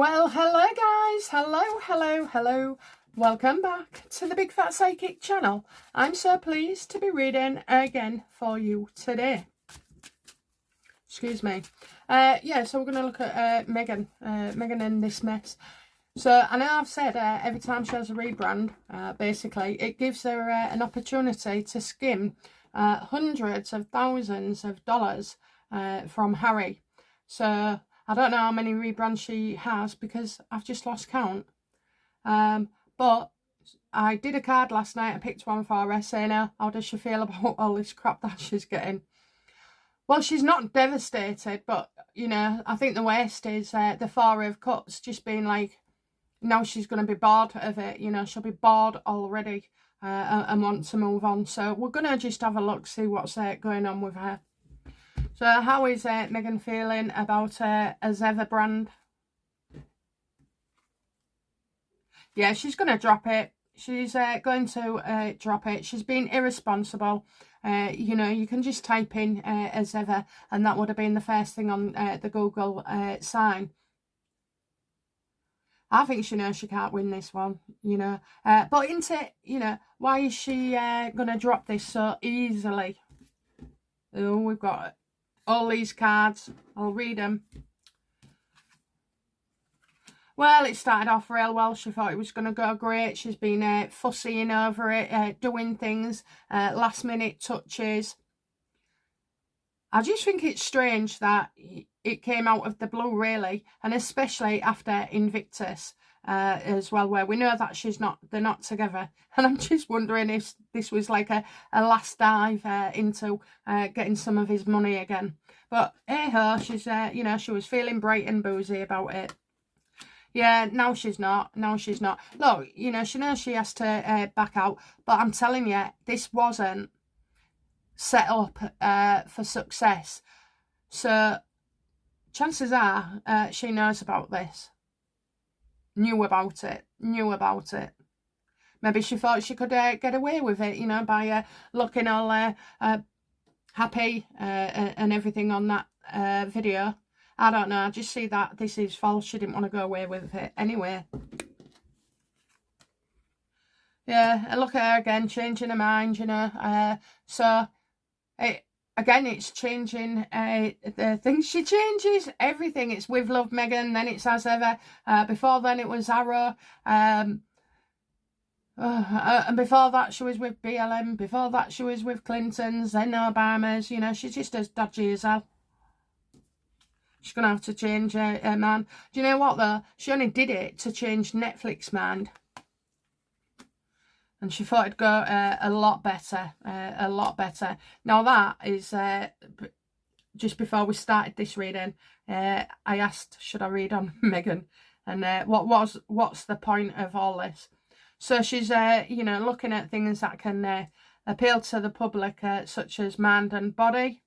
Well, hello guys, hello. Welcome back to the Big Fat Psychic channel. I'm so pleased to be reading again for you today. Excuse me. Yeah, so we're going to look at Meghan and this mess. So, I know I've said every time she has a rebrand, basically, it gives her an opportunity to skim hundreds of thousands of dollars from Harry. So, I don't know how many rebrands she has because I've just lost count. But I did a card last night. I picked one for her saying, how does she feel about all this crap that she's getting? Well, she's not devastated, but, you know, I think the worst is the Four of Cups just being like, now she's going to be bored of it. You know, she'll be bored already and want to move on. So we're going to just have a look, see what's going on with her. So how is Meghan feeling about a Zeva brand? Yeah, she's going to drop it. She's going to drop it. She's been irresponsible. You know, you can just type in as ever, and that would have been the first thing on the Google sign. I think she knows she can't win this one, you know. But you know, why is she going to drop this so easily? Oh, we've got all these cards. I'll read them. Well, it started off real well. She thought it was going to go great. She's been fussying over it, doing things, last minute touches. I just think it's strange that it came out of the blue, really, and especially after Invictus as well, where we know that they're not together. And I'm just wondering if this was like a last dive into getting some of his money again. But hey ho, she's you know, she was feeling bright and boozy about it. Yeah, no, she's not. No, she's not. Look, you know, she knows she has to back out. But I'm telling you, this wasn't set up for success. So, chances are she knows about this. Knew about it. Maybe she thought she could get away with it, you know, by looking all happy and everything on that video. I don't know. I just see that this is false. She didn't want to go away with it anyway. Yeah, and look at her again, changing her mind, you know. So, it's changing the things she changes. Everything. It's with Love Meghan, then it's As Ever. Before then, it was Arrow. And before that, she was with BLM. Before that, she was with Clintons, then Obama's. You know, she's just as dodgy as hell. She's going to have to change her mind. Do you know what, though? She only did it to change Netflix mind. And she thought it'd go a lot better. A lot better. Now, that is just before we started this reading, I asked, should I read on Meghan? And what's the point of all this? So she's, you know, looking at things that can appeal to the public, such as mind and body.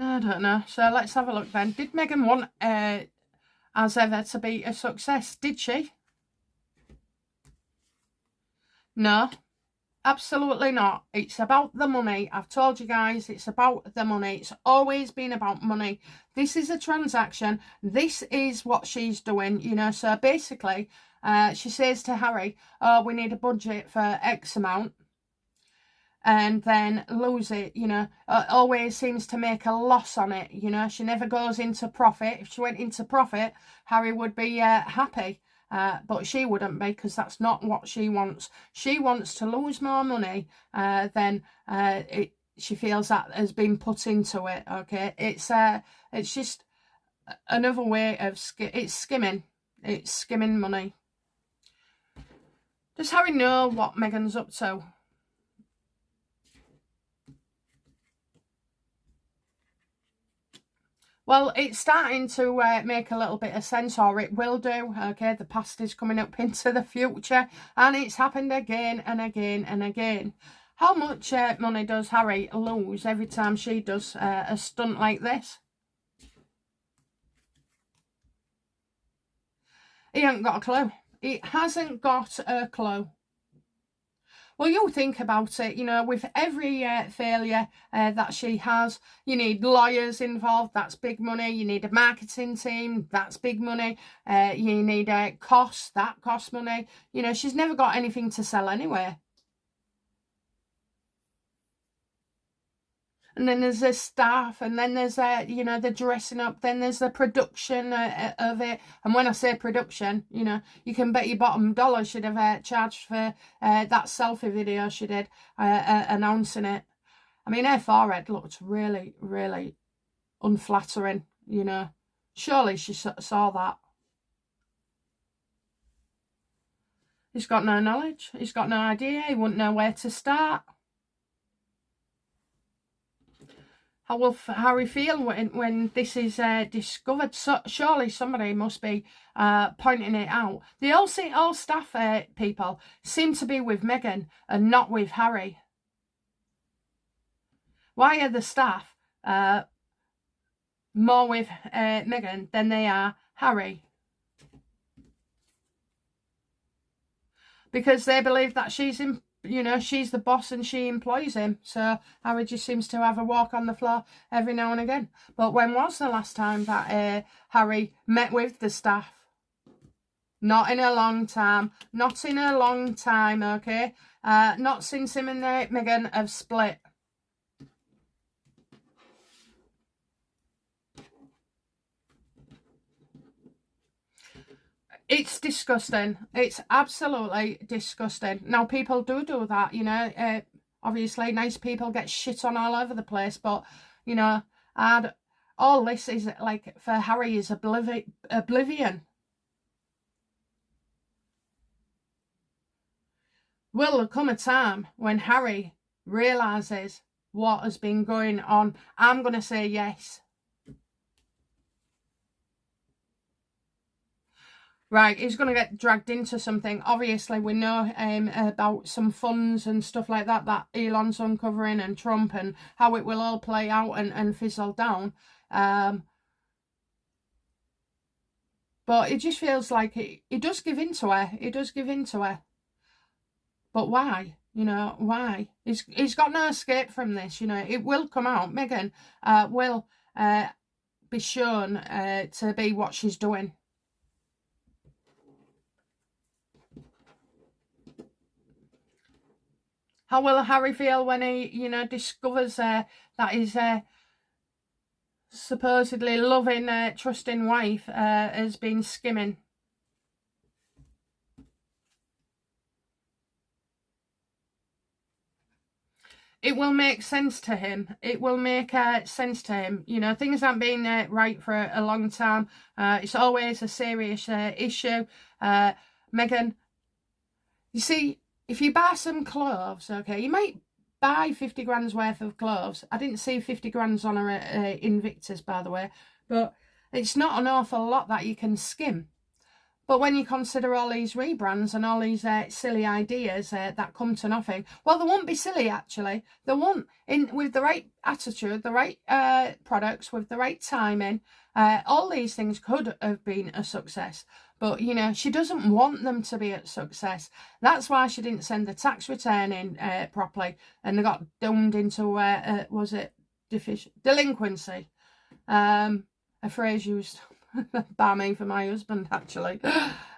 I don't know. So let's have a look then. Did Meghan want As Ever to be a success? Did she? No, absolutely not. It's about the money. I've told you guys, it's about the money. It's always been about money. This is a transaction. This is what she's doing, you know. So basically, she says to Harry, oh, we need a budget for X amount. And then lose it, you know. Always seems to make a loss on it, you know. She never goes into profit. If she went into profit, Harry would be happy. But she wouldn't be, because that's not what she wants. She wants to lose more money than she feels that has been put into it, okay? It's just another way of skimming. It's skimming money. Does Harry know what Meghan's up to? Well, it's starting to make a little bit of sense, or it will do, okay? The past is coming up into the future, and it's happened again and again and again. How much money does Harry lose every time she does a stunt like this? He hasn't got a clue. He hasn't got a clue. Well, you think about it, you know, with every failure that she has, you need lawyers involved, that's big money. You need a marketing team, that's big money. You need costs, that costs money. You know, she's never got anything to sell anyway. And then there's the staff, and then there's you know, the dressing up, then there's the production of it. And when I say production, you know, you can bet your bottom dollar she'd have charged for that selfie video she did announcing it. I mean, her forehead looked really, really unflattering, you know. Surely she saw that. He's got no knowledge. He's got no idea. He wouldn't know where to start. How will Harry feel when this is discovered? So, surely somebody must be pointing it out. The all staff people seem to be with Meghan and not with Harry. Why are the staff more with Meghan than they are Harry? Because they believe that she's in, you know, she's the boss and she employs him. So Harry just seems to have a walk on the floor every now and again. But when was the last time that Harry met with the staff? Not in a long time. Not in a long time, okay? Not since him and Meghan have split. It's disgusting. It's absolutely disgusting. Now, people do that, you know. Obviously, nice people get shit on all over the place. But, you know, all this is, like, for Harry is oblivion. Will there come a time when Harry realises what has been going on? I'm going to say yes. Right, he's going to get dragged into something. Obviously, we know about some funds and stuff like that that Elon's uncovering, and Trump, and how it will all play out and fizzle down. But it just feels like he does give in to her. He does give in to her. But why? You know, why? He's got no escape from this. You know, it will come out. Meghan will be shown to be what she's doing. How will Harry feel when he, you know, discovers that his supposedly loving, trusting wife has been skimming? It will make sense to him. It will make sense to him. You know, things haven't been right for a long time. It's always a serious issue. Meghan, you see, if you buy some clothes, okay, you might buy 50 grand's worth of clothes. I didn't see 50 grand's on her Invictus, by the way, but it's not an awful lot that you can skim. But when you consider all these rebrands and all these silly ideas that come to nothing, well, they won't be silly, actually. They won't. With the right attitude, the right products, with the right timing, all these things could have been a success. But, you know, she doesn't want them to be a success. That's why she didn't send the tax return in properly. And they got doomed into, was it delinquency? A phrase used by me for my husband, actually.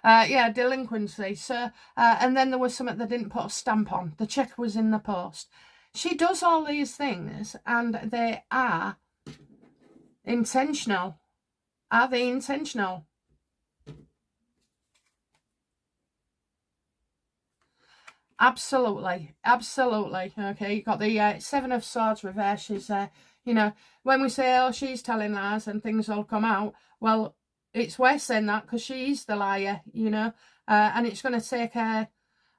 Yeah, delinquency. So, and then there was something they didn't put a stamp on. The cheque was in the post. She does all these things, and they are intentional. Are they intentional? Absolutely, absolutely. Okay, you've got the Seven of Swords reverse. She's, you know, when we say, oh, she's telling lies and things will come out, well, it's worse than that, because she's the liar, you know, and it's going to take a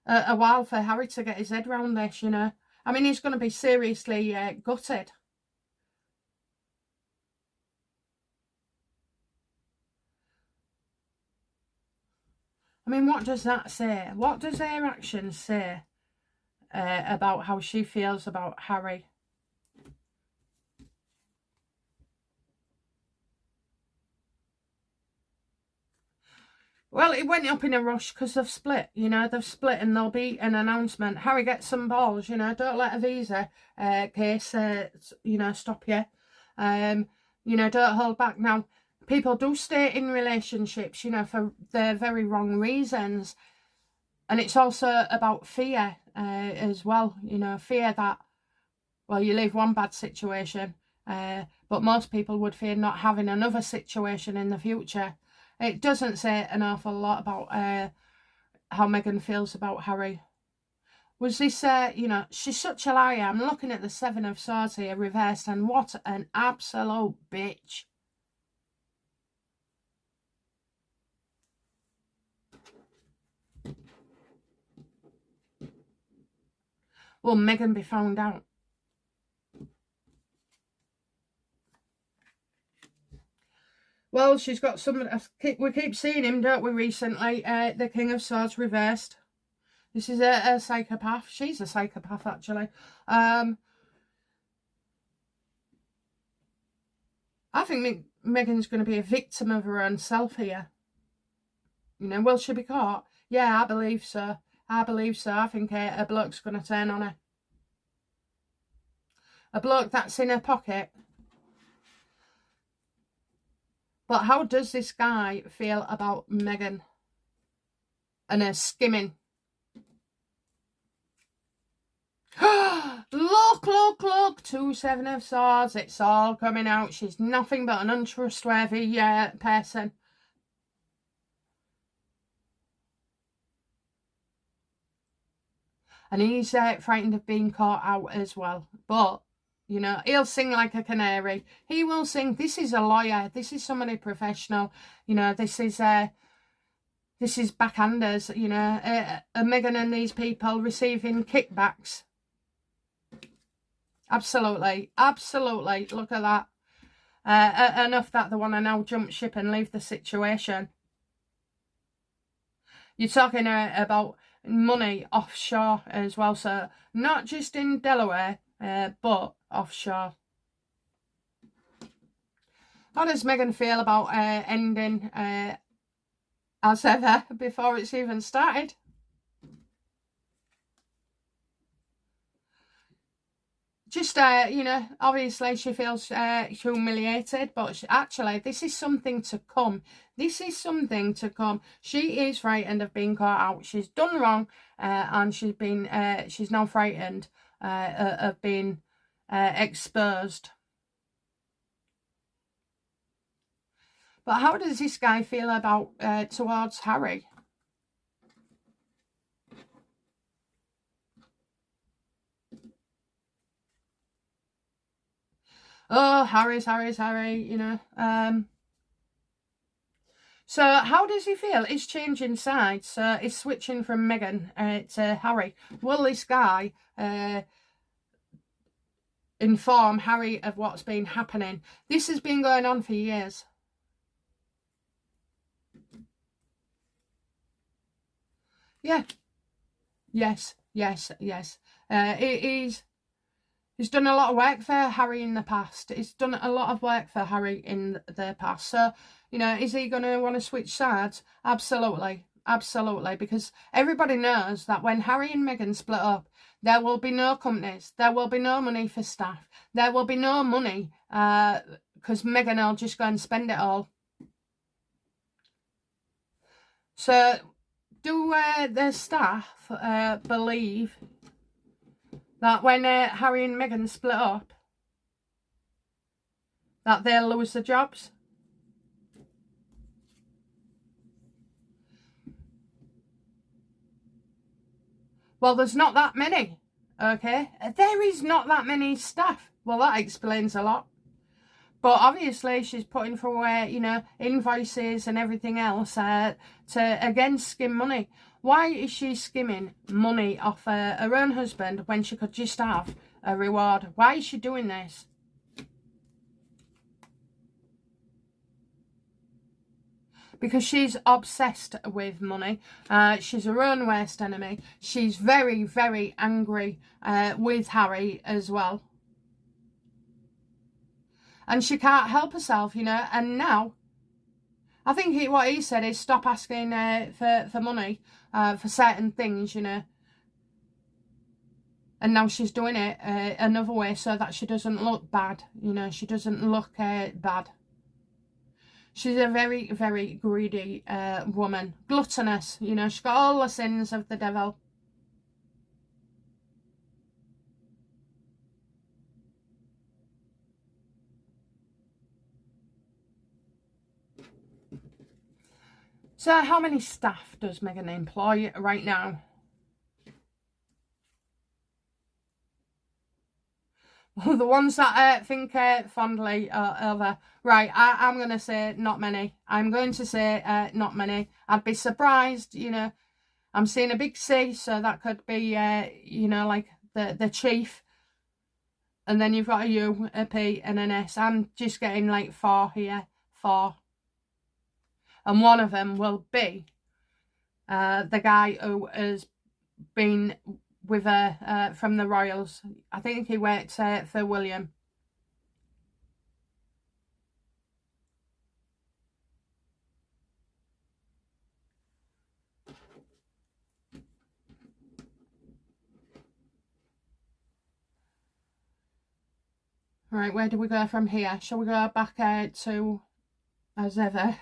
while for Harry to get his head around this, you know. I mean, he's going to be seriously gutted. I mean, what does that say? What does their actions say about how she feels about Harry? Well, it went up in a rush because they've split, you know, they've split and there'll be an announcement. Harry, get some balls, you know, don't let a visa case, you know, stop you. You know, don't hold back. Now, people do stay in relationships, you know, for the very wrong reasons. And it's also about fear as well, you know, fear that, well, you leave one bad situation, but most people would fear not having another situation in the future. It doesn't say an awful lot about how Meghan feels about Harry. Was this, you know, she's such a liar. I'm looking at the Seven of Swords here reversed, and what an absolute bitch. Will Meghan be found out? Well, she's got some, we keep seeing him, don't we, recently? The King of Swords reversed. This is a psychopath. She's a psychopath, actually. I think Meghan's going to be a victim of her own self here. You know, will she be caught? Yeah, I believe so. I believe so. I think a bloke's going to turn on her. A bloke that's in her pocket. But how does this guy feel about Meghan and her skimming? Look, look, look. 2 Seven of Swords. It's all coming out. She's nothing but an untrustworthy person. And he's frightened of being caught out as well. But, you know, he'll sing like a canary. He will sing. This is a lawyer. This is somebody professional. You know, this is backhanders, you know. Meghan and these people receiving kickbacks. Absolutely. Absolutely. Look at that. Enough that they want to now jump ship and leave the situation. You're talking about money offshore as well, so not just in Delaware, but offshore. How does Meghan feel about ending as ever before it's even started? Just, you know, obviously she feels humiliated, but actually this is something to come. This is something to come. She is frightened of being caught out. She's done wrong, and she's now frightened of being exposed. But how does this guy feel about towards Harry? Oh, Harry, you know. So how does he feel? He's changing sides. He's switching from Meghan to Harry. Will this guy inform Harry of what's been happening? This has been going on for years. Yeah. Yes. He's done a lot of work for Harry in the past. He's done a lot of work for Harry in the past. So, you know, is he going to want to switch sides? Absolutely. Absolutely. Because everybody knows that when Harry and Meghan split up, there will be no companies. There will be no money for staff. There will be no money because Meghan will just go and spend it all. So, do the staff believe that when Harry and Meghan split up, that they'll lose their jobs? Well, there's not that many, okay? There is not that many staff. Well, that explains a lot. But obviously she's putting for, you know, invoices and everything else to, again, skim money. Why is she skimming money off her own husband when she could just have a reward? Why is she doing this? Because she's obsessed with money. She's her own worst enemy. She's very, very angry with Harry as well. And she can't help herself, you know. And now, I think what he said is stop asking for money for certain things, you know. And now she's doing it another way so that she doesn't look bad, you know. She doesn't look bad. She's a very, very greedy woman. Gluttonous, you know. She's got all the sins of the devil. So how many staff does Meghan employ right now? The ones that think fondly of her. Right, I'm going to say not many. I'm going to say not many. I'd be surprised, you know. I'm seeing a big C, so that could be, you know, like the chief. And then you've got a U, a P, and an S. I'm just getting like 4 here. 4. And one of them will be the guy who has been with her from the Royals. I think he works for William. Right, where do we go from here? Shall we go back to as ever?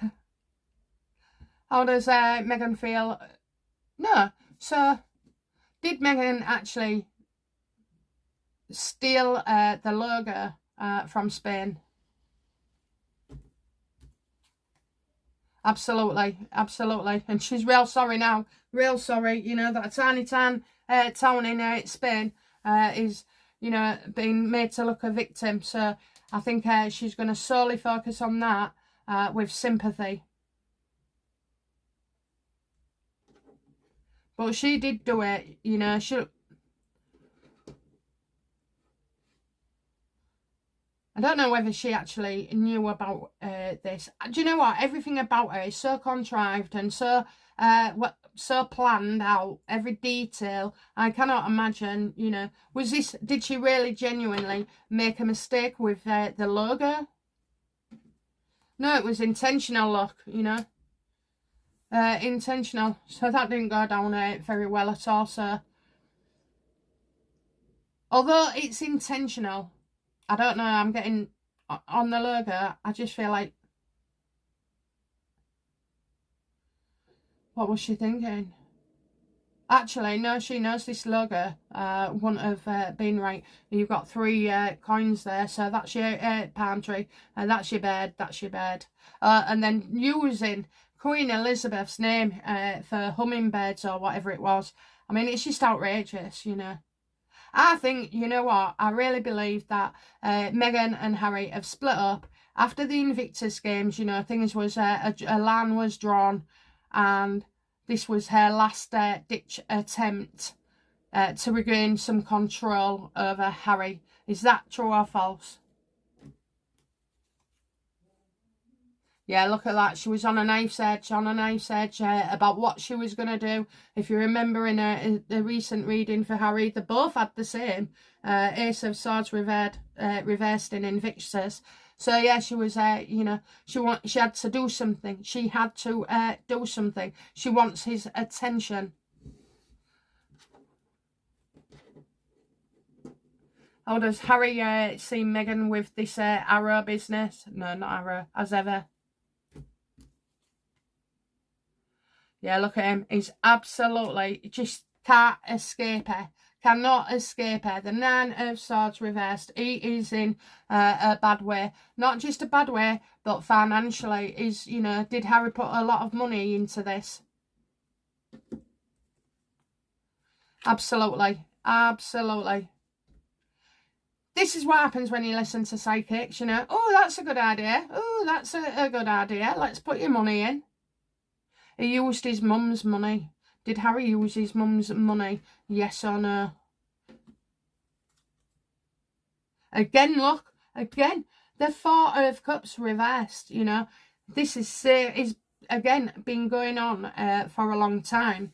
How does Meghan feel? No. So, did Meghan actually steal the logo from Spain? Absolutely, absolutely. And she's real sorry now. Real sorry, you know, that a tiny town in Spain is, you know, being made to look a victim. So I think she's going to solely focus on that with sympathy. But she did do it, you know. I don't know whether she actually knew about this. Do you know what? Everything about her is so contrived and so so planned out. Every detail. I cannot imagine, you know. Did she really genuinely make a mistake with the logo? No, it was intentional, look, you know. Intentional. So that didn't go down very well at all, so. Although it's intentional, I don't know, I'm getting on the logo, I just feel like, what was she thinking? Actually, no, she knows this logo wouldn't have been right. You've got 3 coins there, so that's your palm tree, and that's your bed, and then using Queen Elizabeth's name for hummingbirds or whatever it was. I mean, it's just outrageous, you know. I think, you know what, I really believe that Meghan and Harry have split up after the Invictus Games. You know, things was, a line was drawn, and this was her last ditch attempt to regain some control over Harry. Is that true or false? Yeah, look at that. She was on a knife's edge, about what she was going to do. If you remember in a recent reading for Harry, they both had the same Ace of Swords reversed in Invictus. So yeah, she was, you know, she had to do something. She had to do something. She wants his attention. How does Harry see Meghan with this Arrow business? No, not Arrow, as ever. Yeah, look at him. He's absolutely, just can't escape her. Cannot escape her. The 9 of Swords reversed. He is in a bad way. Not just a bad way, but financially. Is, you know, did Harry put a lot of money into this? Absolutely. Absolutely. This is what happens when you listen to psychics, you know. Oh, that's a good idea. Oh, that's a good idea. Let's put your money in. He used his mum's money. Did Harry use his mum's money? Yes or no? Again, look. Again. The 4 of Cups reversed, you know. This is again, been going on for a long time.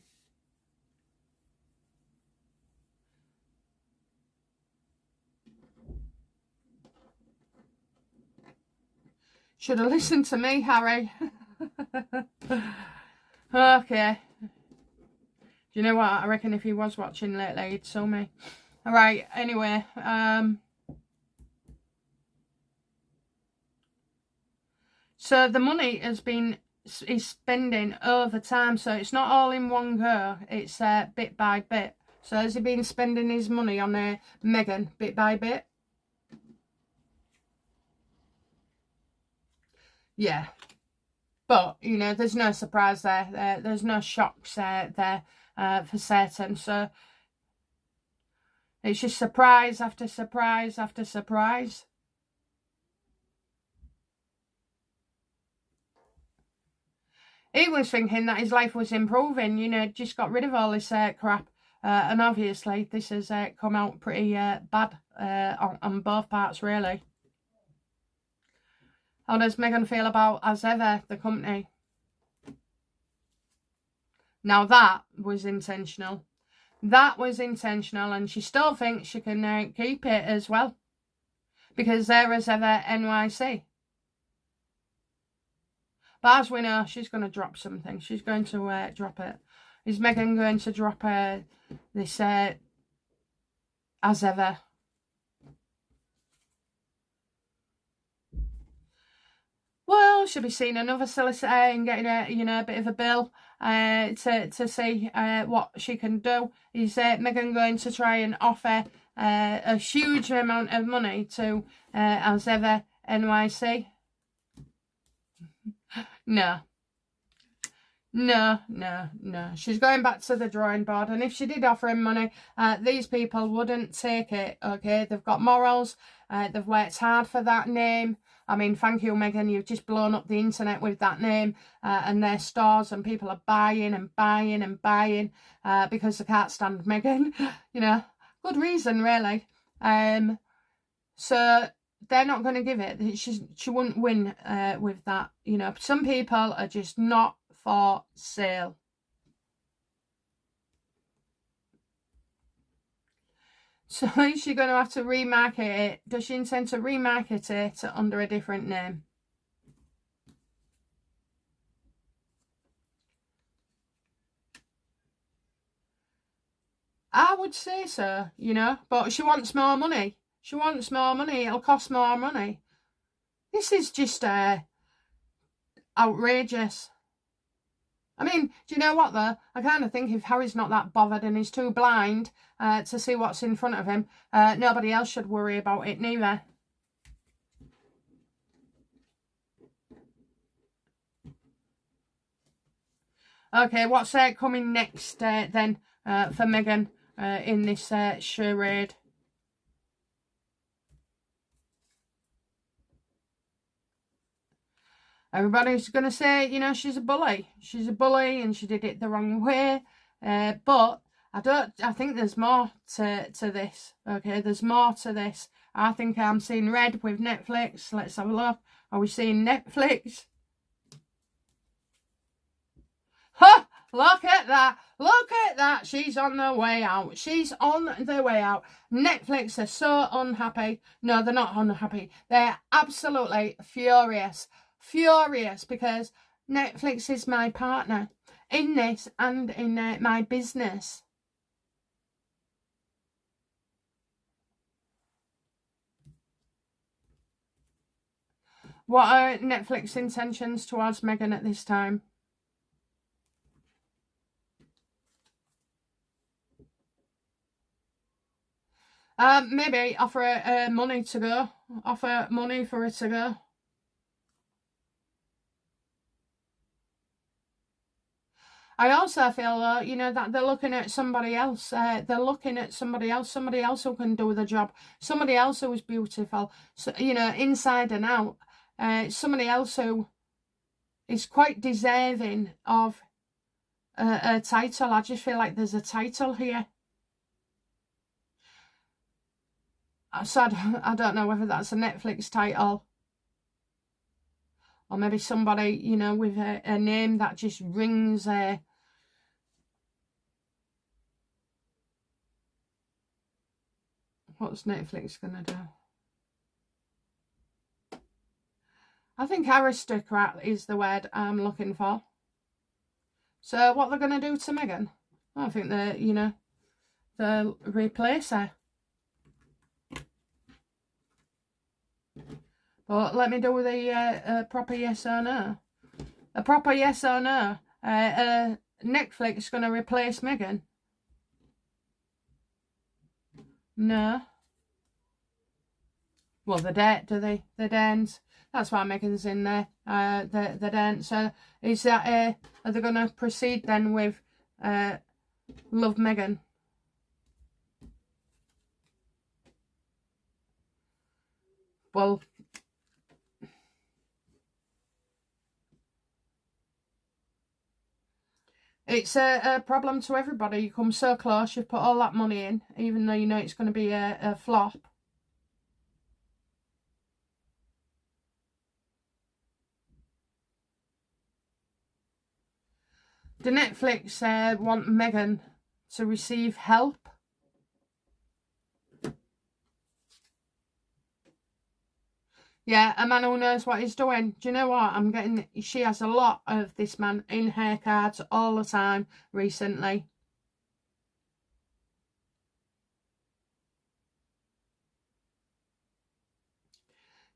Should have listened to me, Harry. Okay. Do you know what? I reckon if he was watching lately, he'd saw me. Alright, anyway. So the money is spending over time. So it's not all in one go. It's bit by bit. So has he been spending his money on Meghan bit by bit? Yeah. But, you know, there's no surprise there. There's no shocks there for certain. So it's just surprise after surprise after surprise. He was thinking that his life was improving, you know, just got rid of all this crap. And obviously this has come out pretty bad on both parts, really. How does Meghan feel about, as ever, the company? Now that was intentional. That was intentional, and she still thinks she can keep it as well. Because they're as ever NYC. But as we know, she's going to drop something. She's going to drop it. Is Meghan going to drop this as ever? Well, she'll be seeing another solicitor and getting a bit of a bill to see what she can do. Is Meghan going to try and offer a huge amount of money to as ever NYC? No. No. She's going back to the drawing board. And if she did offer him money, these people wouldn't take it, okay? They've got morals. They've worked hard for that name. I mean, thank you, Meghan. You've just blown up the internet with that name and their stores, and people are buying and buying and buying because they can't stand Meghan. You know, good reason, really. So they're not going to give it. She wouldn't win with that. You know, some people are just not for sale. So is she going to have to remarket it? Does she intend to remarket it under a different name? I would say so, you know, but she wants more money. She wants more money. It'll cost more money. This is just outrageous. I mean, do you know what, though? I kind of think if Harry's not that bothered and he's too blind to see what's in front of him, nobody else should worry about it, neither. Okay, what's coming next then for Meghan in this charade? Everybody's going to say, you know, she's a bully. She's a bully and she did it the wrong way. But I think there's more to this. Okay, there's more to this. I think I'm seeing red with Netflix. Let's have a look. Are we seeing Netflix? Ha! Look at that. Look at that. She's on the way out. She's on the way out. Netflix are so unhappy. No, they're not unhappy. They're absolutely furious. Furious because Netflix is my partner in this and in my business. What are Netflix intentions towards Meghan at this time? Maybe offer her money to go. Offer money for her to go. I also feel, you know, that they're looking at somebody else. They're looking at somebody else who can do the job. Somebody else who is beautiful, so, you know, inside and out. Somebody else who is quite deserving of a title. I just feel like there's a title here. So I don't know whether that's a Netflix title. Or maybe somebody, you know, with a name that just rings what's Netflix going to do? I think aristocrat is the word I'm looking for. So what they're going to do to Meghan? I think they're, you know, they'll replace her. But let me do the proper yes or no. A proper yes or no. Netflix is going to replace Meghan. No. Well, they don't, do they? They don't. That's why Meghan's in there. They don't. So, is that, are they going to proceed then with Love Meghan? Well, it's a problem to everybody. You come so close, you've put all that money in, even though you know it's going to be a flop. Do Netflix want Meghan to receive help? Yeah, a man who knows what he's doing. Do you know what? I'm getting... She has a lot of this man in her cards all the time recently.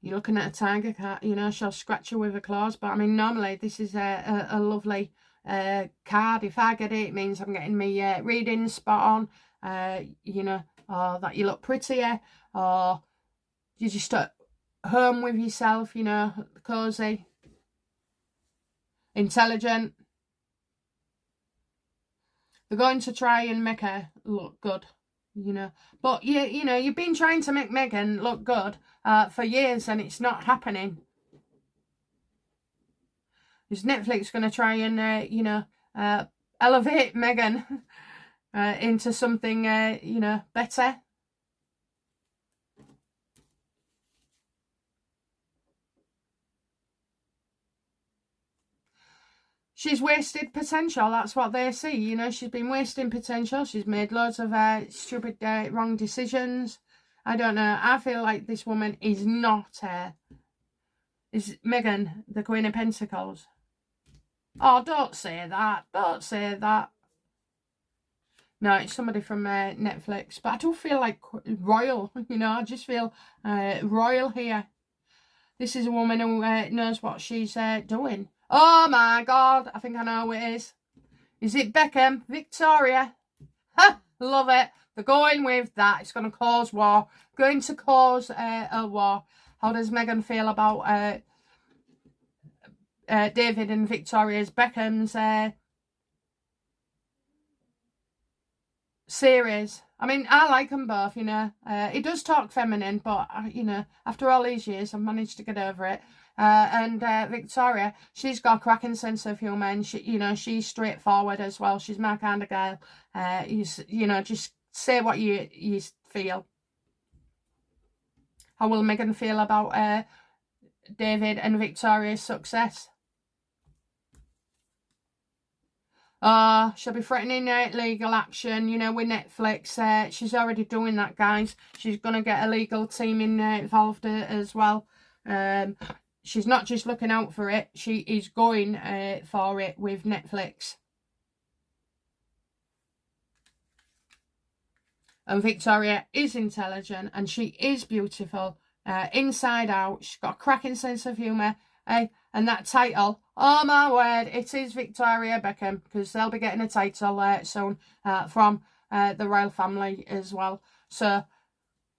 You're looking at a tiger cat, you know, she'll scratch you with her claws. But, I mean, normally this is a lovely card. If I get it, it means I'm getting me reading spot on, you know, or that you look prettier, or you just at home with yourself, you know, cosy, intelligent. They're going to try and make her look good, you know. But, you know, you've been trying to make Meghan look good for years and it's not happening. Is Netflix going to try and, you know, elevate Meghan into something, you know, better? She's wasted potential. That's what they see. You know, she's been wasting potential. She's made loads of stupid, wrong decisions. I don't know. I feel like this woman is not... is Meghan the Queen of Pentacles? Oh, don't say that. Don't say that. No, it's somebody from Netflix. But I don't feel like royal. You know, I just feel royal here. This is a woman who knows what she's doing. Oh my God, I think I know who it is. Is it Beckham? Victoria? Ha! Love it. They're going with that. It's going to cause war. Going to cause a war. How does Meghan feel about David and Victoria's Beckham's series? I mean, I like them both, you know. It does talk feminine, but, you know, after all these years, I've managed to get over it. And Victoria, she's got a cracking sense of humour, and she, you know, she's straightforward as well. She's my kind of girl. You know, just say what you feel. How will Meghan feel about David and Victoria's success? She'll be threatening legal action, you know, with Netflix. She's already doing that, guys. She's going to get a legal team involved as well. She's not just looking out for it. She is going for it with Netflix. And Victoria is intelligent and she is beautiful inside out. She's got a cracking sense of humour. And that title, oh my word, it is Victoria Beckham, because they'll be getting a title soon from the royal family as well. So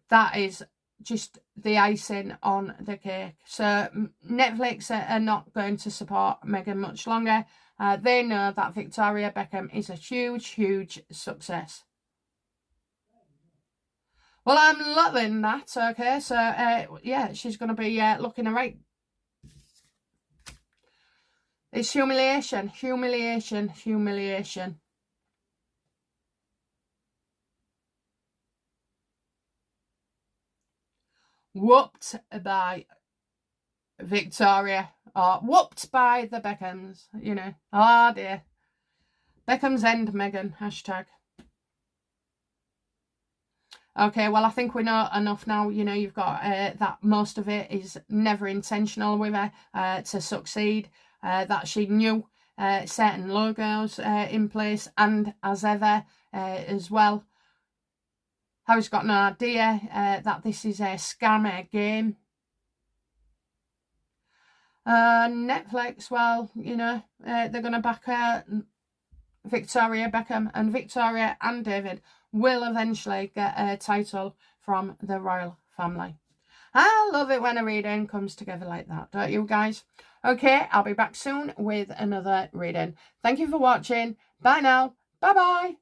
that is just the icing on the cake. So Netflix are not going to support Meghan much longer. They know that Victoria Beckham is a huge, huge success. Well, I'm loving that, okay? So, yeah, she's going to be looking alright. It's humiliation, humiliation, humiliation. Whooped by Victoria, or whooped by the Beckhams, you know. Oh dear. Beckham's end Meghan, hashtag. Okay, well, I think we know enough now. You know, you've got that most of it is never intentional with her to succeed, that she knew certain logos in place, and as ever as well, Harry's got no idea that this is a scammer game. Netflix, well, you know, they're going to back Victoria Beckham, and Victoria and David will eventually get a title from the royal family. I love it when a reading comes together like that, don't you guys? Okay, I'll be back soon with another reading. Thank you for watching. Bye now. Bye-bye.